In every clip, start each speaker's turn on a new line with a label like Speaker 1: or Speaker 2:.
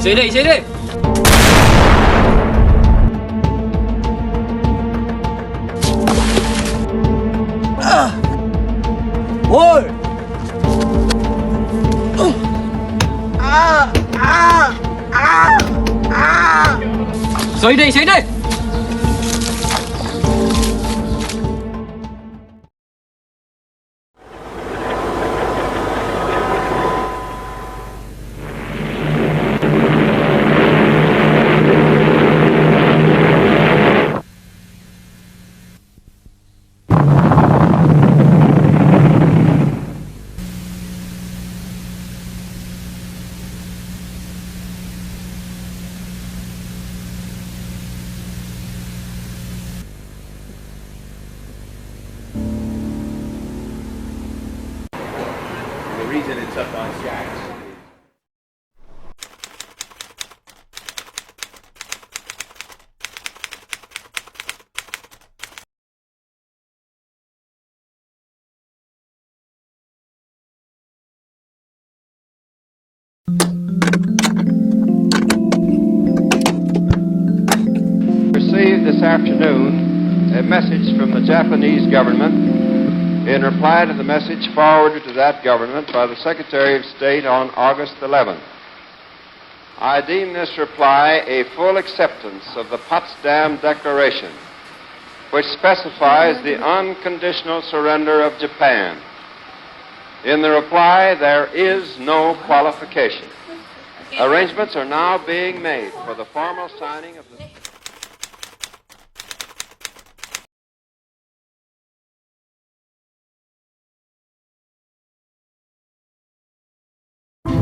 Speaker 1: Sini. Woi. Sini.
Speaker 2: The reason it's up on stacks.
Speaker 3: Received this afternoon a message from the Japanese government in reply to the message forwarded to that government by the Secretary of State on August 11th. I deem this reply a full acceptance of the Potsdam Declaration, which specifies the unconditional surrender of Japan. In the reply, there is no qualification. Arrangements are now being made for the formal signing of the...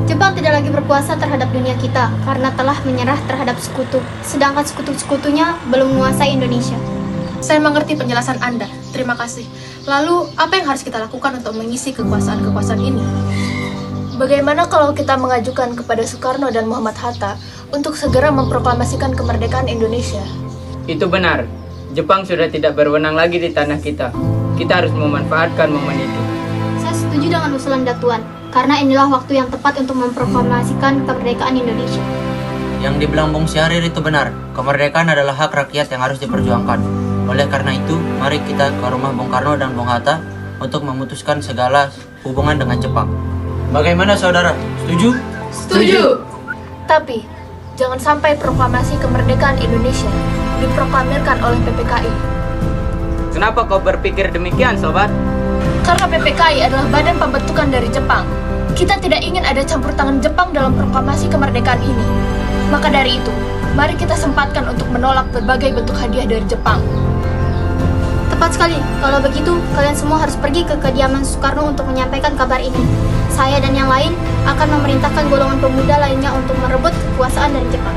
Speaker 4: Jepang tidak lagi berkuasa terhadap dunia kita karena telah menyerah terhadap sekutu, sedangkan sekutu-sekutunya belum menguasai Indonesia.
Speaker 5: Saya mengerti penjelasan Anda. Terima kasih. Lalu, apa yang harus kita lakukan untuk mengisi kekuasaan-kekuasaan ini? Bagaimana kalau kita mengajukan kepada Soekarno dan Muhammad Hatta untuk segera memproklamasikan kemerdekaan Indonesia?
Speaker 1: Itu benar. Jepang sudah tidak berwenang lagi di tanah kita. Kita harus memanfaatkan momen itu.
Speaker 4: Saya setuju dengan usulan Datuan, karena inilah waktu yang tepat untuk memproklamasikan kemerdekaan Indonesia.
Speaker 6: Yang dibilang Bung Syahrir itu benar. Kemerdekaan adalah hak rakyat yang harus diperjuangkan. Oleh karena itu, mari kita ke rumah Bung Karno dan Bung Hatta untuk memutuskan segala hubungan dengan Jepang. Bagaimana saudara? Setuju?
Speaker 5: Setuju! Tapi, jangan sampai proklamasi kemerdekaan Indonesia diproklamirkan oleh PPKI.
Speaker 1: Kenapa kau berpikir demikian, sobat?
Speaker 5: Karena PPKI adalah badan pembentukan dari Jepang. Kita tidak ingin ada campur tangan Jepang dalam proklamasi kemerdekaan ini. Maka dari itu, mari kita sempatkan untuk menolak berbagai bentuk hadiah dari Jepang.
Speaker 4: Tepat sekali, kalau begitu kalian semua harus pergi ke kediaman Soekarno untuk menyampaikan kabar ini. Saya dan yang lain akan memerintahkan golongan pemuda lainnya untuk merebut kekuasaan dari Jepang.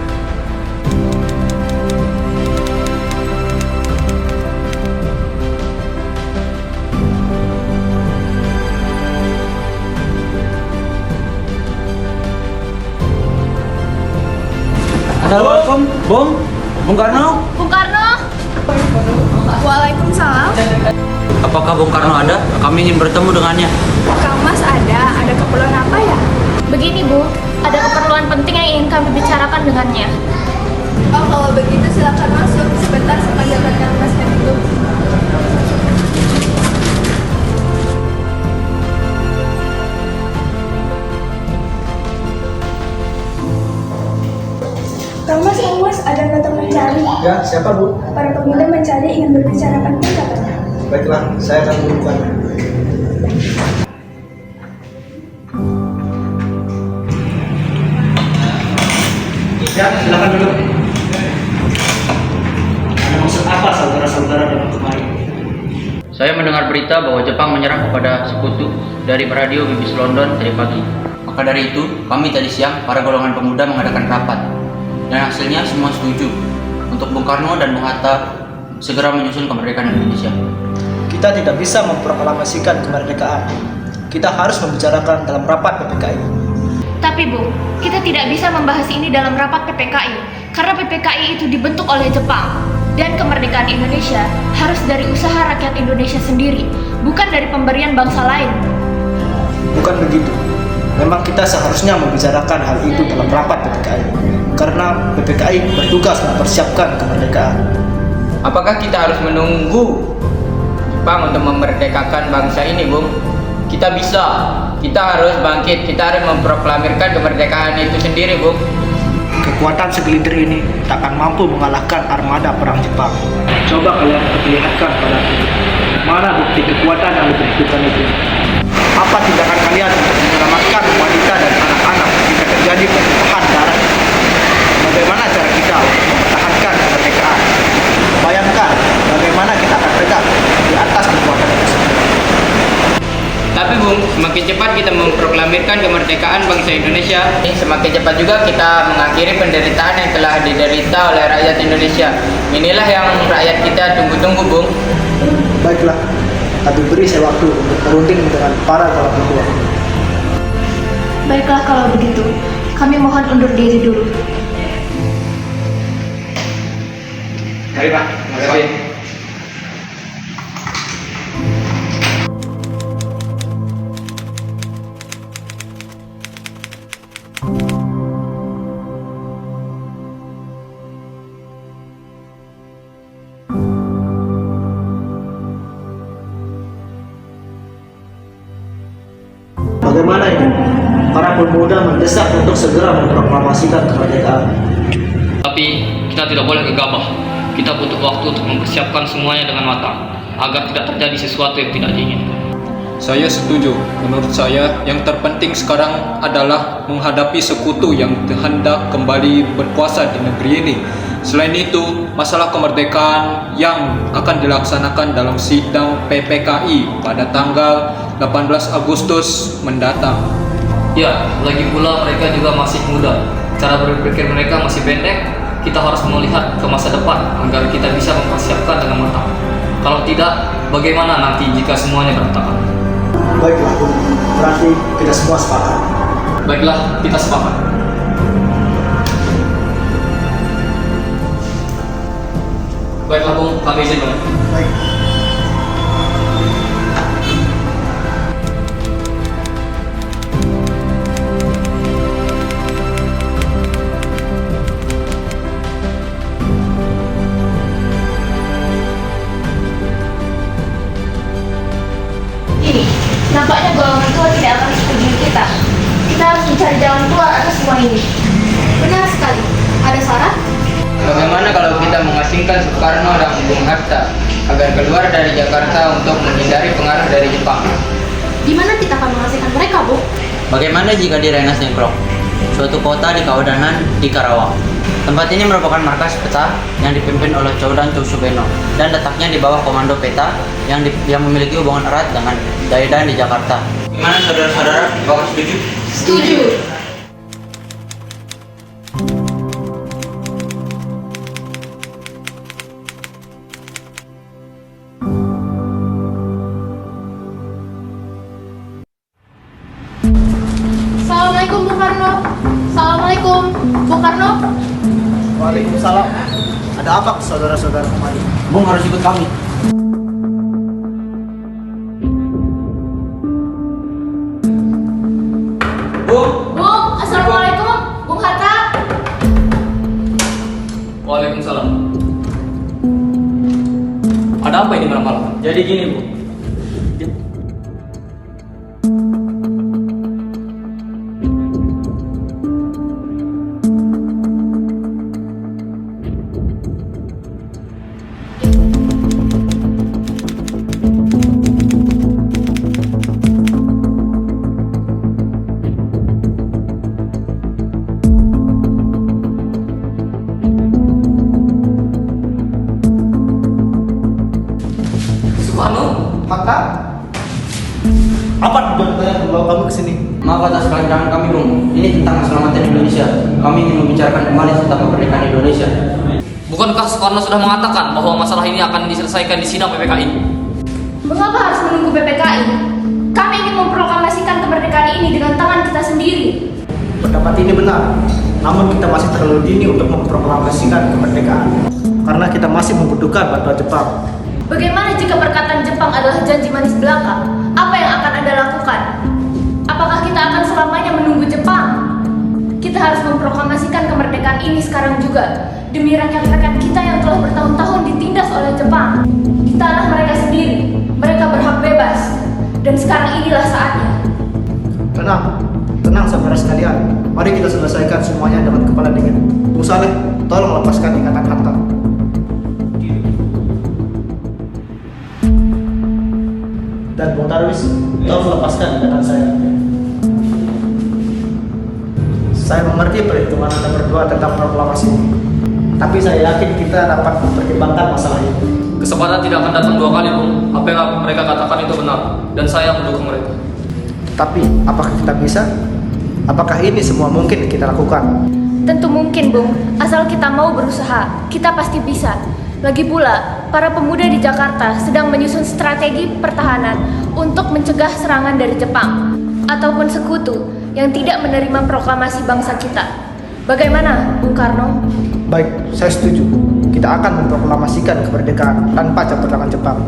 Speaker 6: Assalamualaikum, Bung Karno.
Speaker 5: Bung Karno! Waalaikumsalam.
Speaker 6: Apakah Bung Karno ada? Kami ingin bertemu dengannya.
Speaker 5: Kang Mas ada keperluan apa ya?
Speaker 4: Begini Bu, ada keperluan penting yang ingin kami bicarakan dengannya.
Speaker 5: Oh, kalau begitu silakan masuk. Sebentar saya panggilkan Kang Mas dulu.
Speaker 7: Kang Mas, ada yang datang mencari.
Speaker 8: Ya, siapa Bu?
Speaker 7: Para pemuda mencari ingin berbicarakan pun katanya.
Speaker 8: Baiklah, saya akan menunjukkannya. Ya, silakan duduk. Ada maksud apa saudara-saudara datang kemari?
Speaker 6: Saya mendengar berita bahwa Jepang menyerang kepada sekutu dari radio BBC London tadi pagi. Maka dari itu, kami tadi siang para golongan pemuda mengadakan rapat. Dan hasilnya semua setuju untuk Bung Karno dan Bung Hatta segera menyusun kemerdekaan Indonesia.
Speaker 8: Kita tidak bisa memproklamasikan kemerdekaan. Kita harus membicarakan dalam rapat PPKI.
Speaker 5: Tapi Bu, kita tidak bisa membahas ini dalam rapat PPKI karena PPKI itu dibentuk oleh Jepang. Dan kemerdekaan Indonesia harus dari usaha rakyat Indonesia sendiri, bukan dari pemberian bangsa lain.
Speaker 8: Bukan begitu. Memang kita seharusnya membicarakan hal itu dalam rapat PPKI, karena PPKI bertugas mempersiapkan kemerdekaan.
Speaker 1: Apakah kita harus menunggu Jepang untuk memerdekakan bangsa ini, Bung? Kita bisa. Kita harus bangkit. Kita harus memproklamirkan kemerdekaan itu sendiri, Bung.
Speaker 8: Kekuatan segelintir ini takkan mampu mengalahkan armada perang Jepang. Coba kalian perlihatkan padaku, mana bukti kekuatan yang diperhitungkan itu? Apa tindakan kalian untuk menyelamatkan wanita dan anak-anak jika terjadi pertumpahan darah? Bagaimana cara kita untuk mempertahankan kemerdekaan? Bayangkan bagaimana kita akan tegak di atas kekuatan tersebut.
Speaker 1: Tapi Bung, semakin cepat kita memproklamirkan kemerdekaan bangsa Indonesia, semakin cepat juga kita mengakhiri penderitaan yang telah diderita oleh rakyat Indonesia. Inilah yang rakyat kita tunggu-tunggu, Bung.
Speaker 8: Baiklah, tapi beri saya waktu untuk berunding dengan para kalangan berdua.
Speaker 5: Baiklah kalau begitu, kami mohon undur diri dulu.
Speaker 1: Mari Pak, terima kasih.
Speaker 8: Bagaimana ini? Para pemuda mendesak untuk segera memproklamasikan kemerdekaan.
Speaker 9: Tapi kita tidak boleh gegabah. Kita butuh waktu untuk mempersiapkan semuanya dengan matang agar tidak terjadi sesuatu yang tidak diinginkan.
Speaker 10: Saya setuju. Menurut saya, yang terpenting sekarang adalah menghadapi sekutu yang hendak kembali berkuasa di negeri ini. Selain itu, masalah kemerdekaan yang akan dilaksanakan dalam sidang PPKI pada tanggal 18 Agustus mendatang.
Speaker 9: Ya, lagi pula mereka juga masih muda. Cara berpikir mereka masih pendek. Kita harus melihat ke masa depan agar kita bisa mempersiapkan dengan matang. Kalau tidak, bagaimana nanti jika semuanya berantakan?
Speaker 8: Baiklah, Bung. Berarti kita semua sepakat.
Speaker 9: Baiklah, kita sepakat. Baiklah, Bung, kami izin, Bung.
Speaker 8: Baik.
Speaker 5: Ini, nampaknya golongan tua tidak akan setuju kita. Kita harus mencari jalan keluar atas semua ini.
Speaker 4: Benar sekali. Ada saran?
Speaker 1: Bagaimana kalau kita mengasingkan Soekarno dan Bung Hatta agar keluar dari Jakarta untuk menghindari pengaruh dari Jepang?
Speaker 4: Di mana kita akan mengasingkan mereka, Bu?
Speaker 6: Bagaimana jika di Rengas Dengklok, suatu kota di Kawedanan di Karawang? Tempat ini merupakan markas peta yang dipimpin oleh Codan Subeno dan letaknya di bawah komando peta yang memiliki hubungan erat dengan Daidan di Jakarta. Gimana saudara-saudara? Apakah setuju?
Speaker 4: Setuju.
Speaker 5: Assalamualaikum, Bung Karno. Assalamualaikum, Bung Karno.
Speaker 8: Waalaikumsalam. Ada apa saudara-saudara kemari?
Speaker 6: Bung harus ikut kami.
Speaker 1: Bung!
Speaker 5: Bung, assalamualaikum, Bung Hatta.
Speaker 9: Waalaikumsalam. Ada apa ini malam-malam?
Speaker 1: Jadi gini, Bu.
Speaker 9: Soekarno?
Speaker 8: Maka apa tujuan kalian membawa kami ke sini?
Speaker 6: Maaf atas kelancaran kami, Bung. Ini tentang keselamatan Indonesia. Kami ingin membicarakan kembali tentang kemerdekaan Indonesia.
Speaker 9: Bukankah Soekarno sudah mengatakan bahwa masalah ini akan diselesaikan di sidang PPKI?
Speaker 5: Mengapa harus menunggu PPKI? Kami ingin memproklamasikan kemerdekaan ini dengan tangan kita sendiri.
Speaker 8: Pendapat ini benar, namun kita masih terlalu dini untuk memproklamasikan kemerdekaan karena kita masih membutuhkan bantuan Jepang.
Speaker 5: Bagaimana jika perkataan Jepang adalah janji manis belaka? Apa yang akan Anda lakukan? Apakah kita akan selalu selamanya menunggu Jepang. Kita harus memproklamasikan kemerdekaan ini sekarang juga, demi rakyat-rakyat kita yang telah bertahun-tahun ditindas oleh Jepang. Di tanah mereka sendiri, mereka berhak bebas. Dan sekarang inilah saatnya.
Speaker 8: Tenang saudara sekalian. Mari kita selesaikan semuanya dengan kepala dingin. Bung Saleh, tolong lepaskan ikatan harta. Dan Bung Darwis, tolong lepaskan ikatan saya. Saya mengerti perhitungan Anda berdua tentang proklamasi ini. Tapi saya yakin kita dapat mempertimbangkan masalah ini.
Speaker 9: Kesempatan tidak akan datang dua kali, Bung. Apa yang mereka katakan itu benar, dan saya mendukung mereka.
Speaker 8: Tapi, apakah kita bisa? Apakah ini semua mungkin kita lakukan?
Speaker 5: Tentu mungkin, Bung. Asal kita mau berusaha, kita pasti bisa. Lagi pula, para pemuda di Jakarta sedang menyusun strategi pertahanan untuk mencegah serangan dari Jepang ataupun sekutu yang tidak menerima proklamasi bangsa kita. Bagaimana, Bung Karno?
Speaker 8: Baik, saya setuju. Kita akan memproklamasikan kemerdekaan tanpa campur tangan Jepang.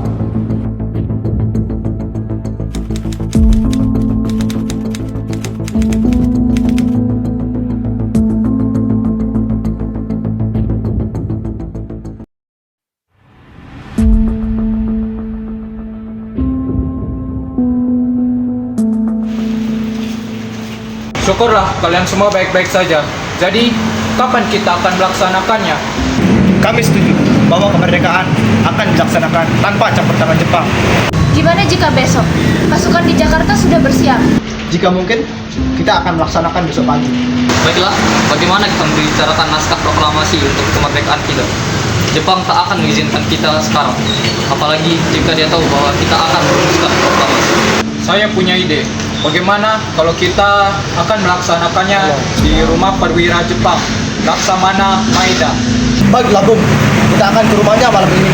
Speaker 10: Syukurlah kalian semua baik-baik saja. Jadi, kapan kita akan melaksanakannya?
Speaker 8: Kami setuju bahwa kemerdekaan akan dilaksanakan tanpa campur tangan Jepang.
Speaker 5: Gimana jika besok pasukan di Jakarta sudah bersiap?
Speaker 8: Jika mungkin, kita akan melaksanakan besok pagi.
Speaker 9: Baiklah, bagaimana kita membicarakan naskah proklamasi untuk kemerdekaan kita? Jepang tak akan mengizinkan kita sekarang, apalagi jika dia tahu bahwa kita akan merumuskan proklamasi.
Speaker 10: Saya punya ide. Bagaimana kalau kita akan melaksanakannya di rumah perwira Jepang, Laksamana Maeda?
Speaker 8: Baiklah, Bung. Kita akan ke rumahnya malam ini.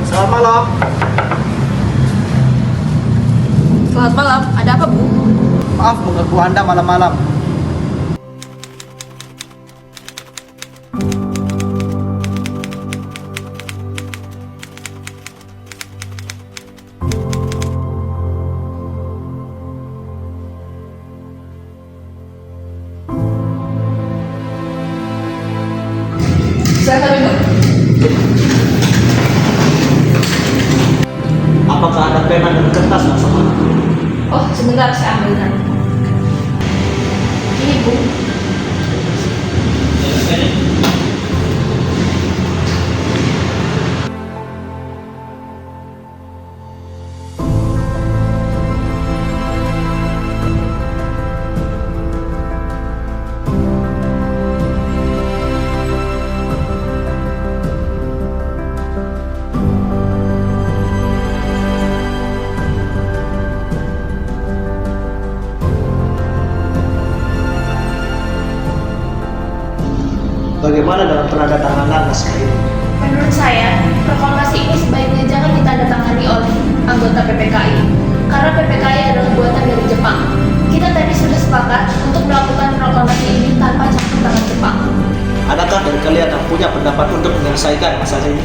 Speaker 8: Selamat malam.
Speaker 5: Selamat malam, ada apa, Bu?
Speaker 8: Maaf mengganggu Anda malam-malam.
Speaker 5: Silakan minum.
Speaker 8: Apakah ada pena dan kertas, Laksamana?
Speaker 5: Oh, sebentar saya ambilkan. Ini, Bu.
Speaker 8: Bagaimana dengan penandatanganan naskah ini?
Speaker 5: Menurut saya, proklamasi ini sebaiknya jangan ditandatangani oleh anggota PPKI, karena PPKI adalah buatan dari Jepang. Kita tadi sudah sepakat untuk melakukan proklamasi ini tanpa campur tangan Jepang.
Speaker 8: Adakah dari kalian yang punya pendapat untuk menyelesaikan masalah ini?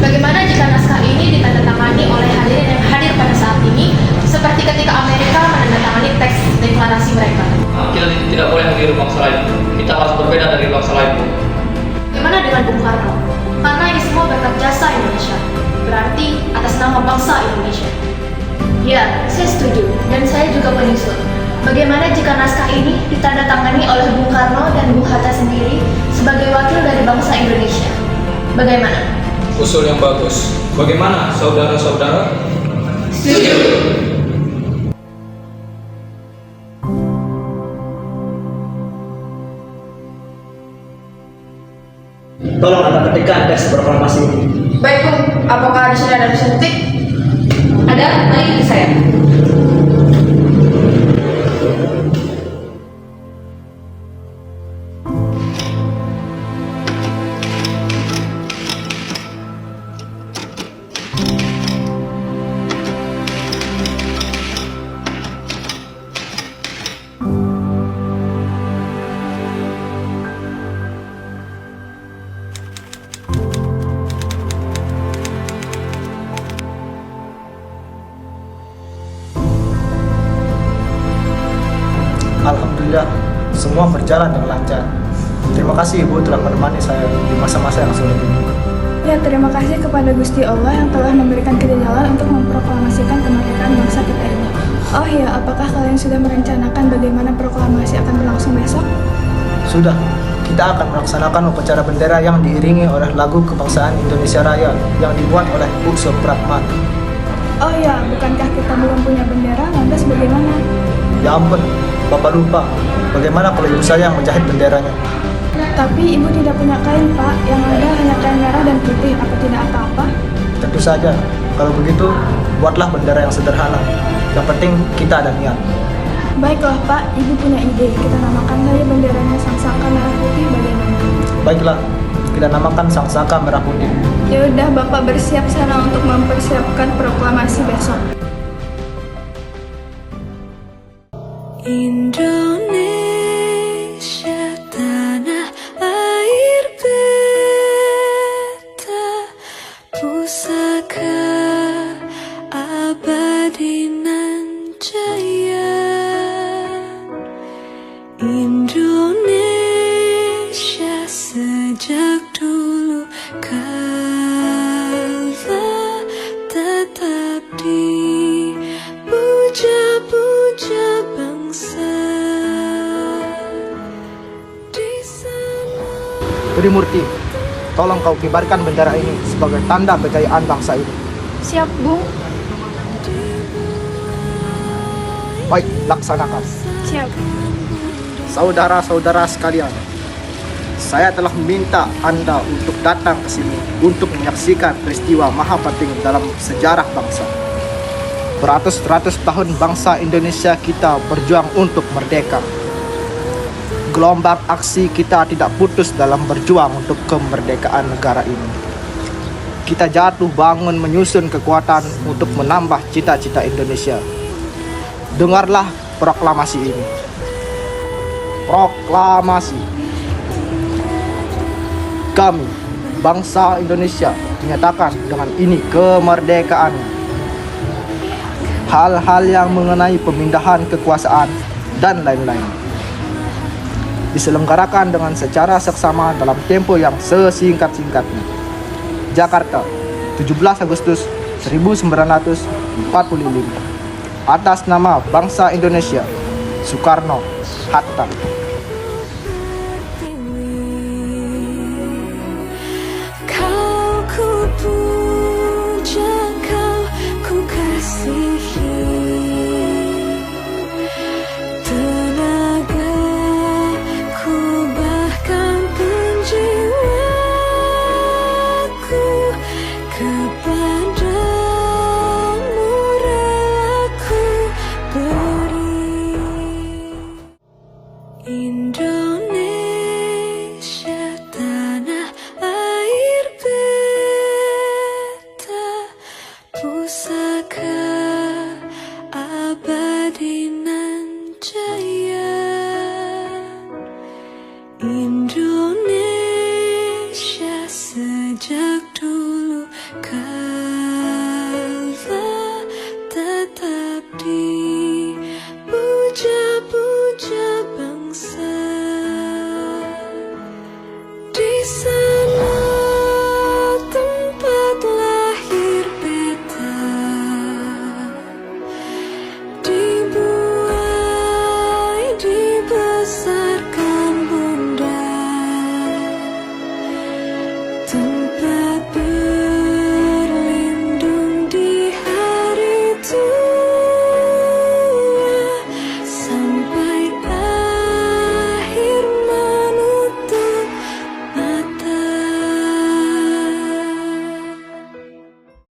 Speaker 5: Bagaimana jika naskah ini ditandatangani oleh hadirin yang hadir pada saat ini, seperti ketika Amerika menandatangani teks deklarasi mereka?
Speaker 9: Kita tidak boleh meniru bangsa lain. Kita harus berbeda dari bangsa lain, Bu.
Speaker 5: Bagaimana dengan Bung Karno? Karena ini semua berkat jasa Indonesia, berarti atas nama bangsa Indonesia. Ya, saya setuju, dan saya juga menyusul. Bagaimana jika naskah ini ditandatangani oleh Bung Karno dan Bung Hatta sendiri sebagai wakil dari bangsa Indonesia? Bagaimana?
Speaker 10: Usul yang bagus. Bagaimana, saudara-saudara?
Speaker 5: Setuju.
Speaker 8: Tolong Anda ketikkan teks proklamasi ini.
Speaker 5: Baik, Bu. Apakah di sini ada mesin ketik? Ada, mari ke saya.
Speaker 8: berjalan dengan lancar. Terima kasih Ibu telah menemani saya di masa-masa yang sulit ini.
Speaker 7: Ya, terima kasih kepada Gusti Allah yang telah memberikan kita jalan untuk memproklamasikan kemerdekaan bangsa kita ini. Oh ya, apakah kalian sudah merencanakan bagaimana proklamasi akan berlangsung besok?
Speaker 8: Sudah, kita akan melaksanakan upacara bendera yang diiringi oleh lagu kebangsaan Indonesia Raya yang dibuat oleh Bu Supratman.
Speaker 7: Oh ya, bukankah kita belum punya bendera? Lantas bagaimana?
Speaker 8: Ya ampun, Bapak lupa. Bagaimana kalau ibu saya yang menjahit benderanya?
Speaker 7: Tapi ibu tidak punya kain, Pak. Yang ada hanya kain merah dan putih. Apa tidak apa-apa?
Speaker 8: Tentu saja. Kalau begitu, buatlah bendera yang sederhana. Yang penting kita ada niat.
Speaker 7: Baiklah, Pak. Ibu punya ide. Kita namakan saja benderanya Sangsaka Merah Putih. Bagaimana?
Speaker 8: Baiklah, kita namakan Sangsaka Merah Putih.
Speaker 7: Ya udah, Bapak bersiap sana untuk mempersiapkan proklamasi besok.
Speaker 11: Indonesia tanah air beta, pusaka abadi nan jaya. Indonesia sejak dulu kala tetap dipuja-puja bangsa di sana.
Speaker 8: Trimurti, tolong kau kibarkan bendera ini sebagai tanda kejayaan bangsa ini.
Speaker 7: Siap, Bung.
Speaker 8: Baik, laksanakan.
Speaker 7: Siap.
Speaker 8: Saudara-saudara sekalian, saya telah meminta Anda untuk datang ke sini untuk menyaksikan peristiwa maha penting dalam sejarah bangsa. Beratus-ratus tahun bangsa Indonesia kita berjuang untuk merdeka. Gelombang aksi kita tidak putus dalam berjuang untuk kemerdekaan negara ini. Kita jatuh bangun menyusun kekuatan untuk menambah cita-cita Indonesia. Dengarlah proklamasi ini. Proklamasi. Kami, bangsa Indonesia, menyatakan dengan ini kemerdekaan. Hal-hal yang mengenai pemindahan kekuasaan dan lain-lain diselenggarakan dengan secara seksama dalam tempo yang sesingkat-singkatnya. Jakarta, 17 Agustus 1945. Atas nama bangsa Indonesia, Soekarno, Hatta.